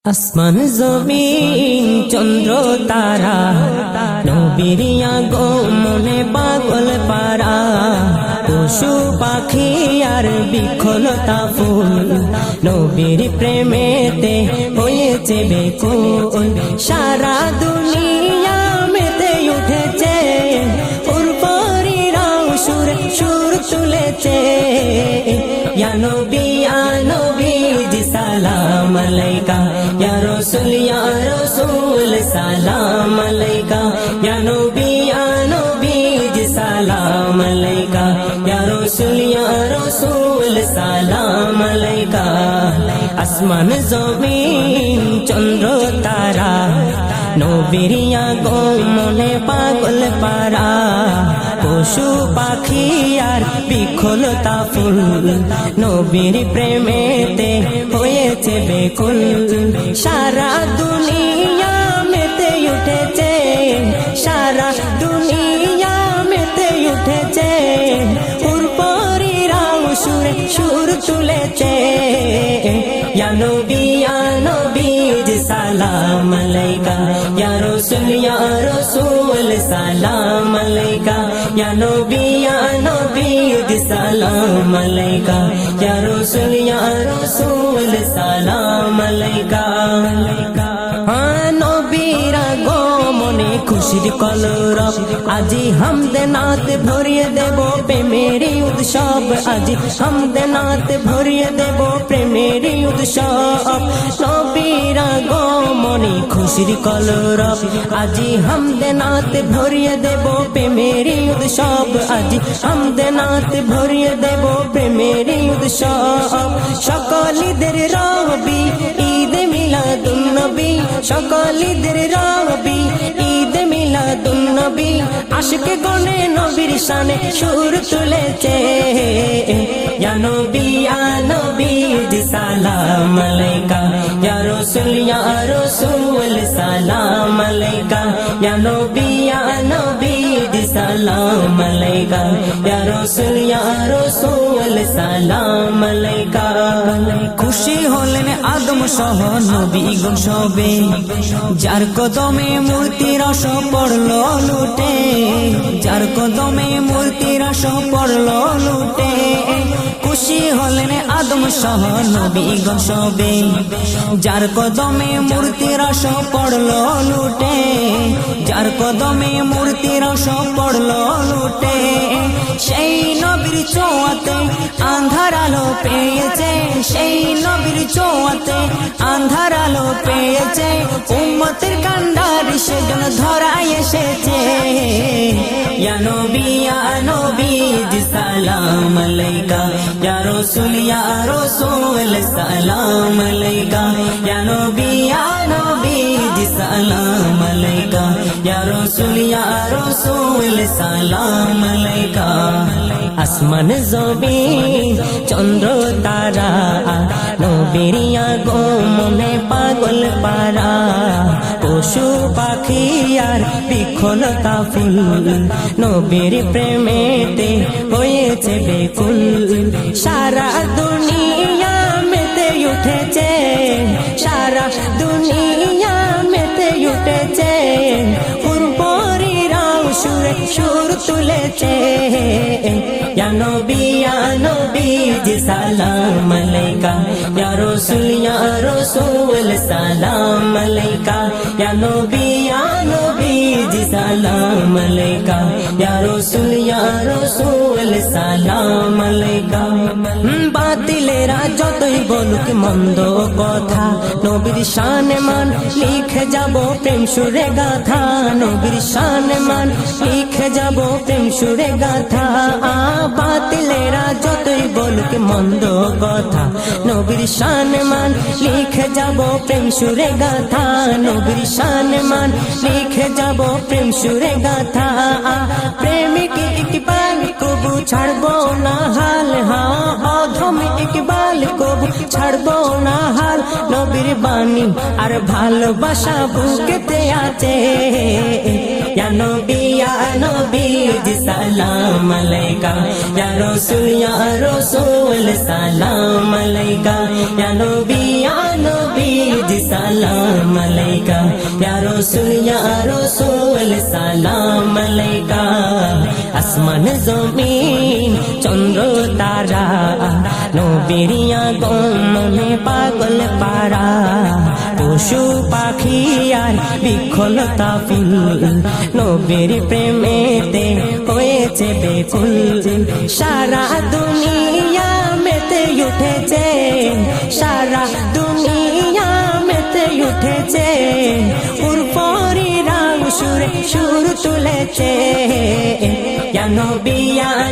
আসমান জমিন চন্দ্র তারা নবীর আগমনে পাগল পারা পশু পাখি আর বিখলতা ফুল নবীর প্রেমেতে হয়েছে বেকুল সারা দুনিয়া মেতে উঠেছে উর্বরীরাও সুর সুর তুলেছে ইয়া নবী জি সালাম আলাইকা ইয়া রাসূল সালাম আলাইকা ইয়া নবী জি সালাম আলাইকা ইয়া রাসূল সালাম আলাইকা আসমান জমিন চন্দ্র তারা নবীর আগমনে পাগল পারা পশু পাখি আর বিখলতা ফুল নবীর প্রেমেতে হয়েছে বেকুল সারা দুনিয়া মেতে উঠেছে সারা দুনিয়া মেতে উঠেছে উর্বরীরাও সুরে সুর তুলেছে ইয়া নবী জি সালাম আলাইকা ইয়া রাসূল সালাম আলাইকা ইয়া নবী জি সালাম আলাইকা ইয়া রাসূল সালাম আলাইকা নবীর আগমনে খুশির কলরব আজি হামদে নাত ভরিয়ে দেব প্রেমেরই উৎসব আজি হামদে নাত ভরিয়ে দেব প্রেমেরই উৎসব নবীর আগমনে খুশির কলরব আজি হামদে নাত ভরিয়ে দেব প্রেমেরই উৎসব আজি হামদে নাত ভরিয়ে দেব প্রেমেরই উৎসব সকল ঈদের রবি ঈদ মিলাদুন নবী সকল ঈদের রবি ঈদ মিলাদুন নবী আশিক গনে নবীর শানে সুর তুলেছে ইয়া নবী জি সালাম আলাইকা ইয়া রাসূল সালাম আলাইকা ইয়া নবী জি সালাম আলাইকা ইয়া রাসূল সালাম আলাইকা খুশি হলেন আদম সহ নবীগণ সবে যার কদমে মূর্তির রস পড়লো লুটে যার কদমে মূর্তির রস পড়লো লুটে খুশি হলেন আদম সহ নবীগণ সবে যার কদমে মূর্তির রস পড়লো লুটে যার কদমে মূর্তির রস পড়লো লুটে সেই নবীর ছোঁয়াতে আন্ধার আলো পেয়েছে সেই নবীর ছোঁয়াতে আন্ধার আলো পেয়েছে উম্মতের কান্ডার সেজন ধরায় এসেছে ইয়া নবী জি সালাম আলাইকা ইয়া রাসূল সালাম আলাইকা ইয়া নবী জি সালাম আলাইকা ইয়া রাসূল সালাম আলাইকা আসমান জমিন চন্দ্র তারা নবীর আগমনে পাগল পারা পশু পাখি আর বিখলতা ফুল নবীর প্রেমেতে হয়েছে বেকুল সারা দুনিয়া মেতে উঠেছে সারা দুনিয়া মেতে উঠেছে উর্বরীরাও সুরে সুর তুলেছে ইয়া নবী জি সালাম আলাইকা ইয়া রাসূল সালাম আলাইকা ইয়া নবী জি সালাম আলাইকা ইয়া রাসূল সালাম আলাইকা বাতিলেরা যতই বলুক মন্দ কথা নবীর শানে মান লিখে যাব প্রেম সুরে গাথা নবীর শানে মান লিখে যাব প্রেম সুরে গাথা বাতিলেরা যতই বলুক মন্দ কথা নবীর শানে মান লিখে যাব প্রেম সুরে গাথা নবীর শানে মান লিখে যাব প্রেম সুরে গাথা প্রেমিক একবার কবু ছাড়বো না হাল हम इकबाल को ছাড়বো না হাল নবীর বাণী আর ভালোবাসা বুকেতে আছে ইয়া নবী জি সালাম আলাইকা ইয়া রাসূল সালাম আলাইকা ইয়া নবী জি সালাম আলাইকা ইয়া রাসূল সালাম আলাইকা আসমান জমিন চন্দ্র তারা নবীর আগমনে পাগল পারা পশু পাখি আর বিখলতা ফুল নবীর প্রেমেতে হয়েছে বেকুল সারা দুনিয়া মেতে উঠেছে সারা দুনিয়া মেতে উঠেছে উরফরিরা সুর তুলেছে ইয়া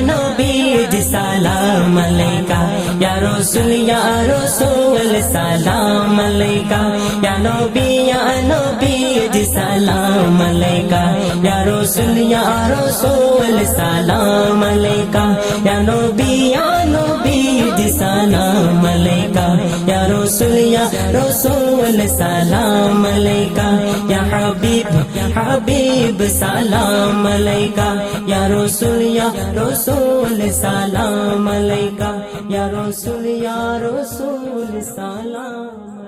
নবী জি সালাম আলাইকা ইয়া রাসূল সালাম আলাইকা ইয়া নবী জি সালাম আলাইকা ইয়া রাসূল সালাম আলাইকা ইয়া নবী জি সালাম আলাইকা ইয়া রাসূল সালাম আলাইকা ইয়া হাবিব সালাম আলাইকা ইয়া রাসূল সালাম আলাইকা ইয়া রাসূল সালাম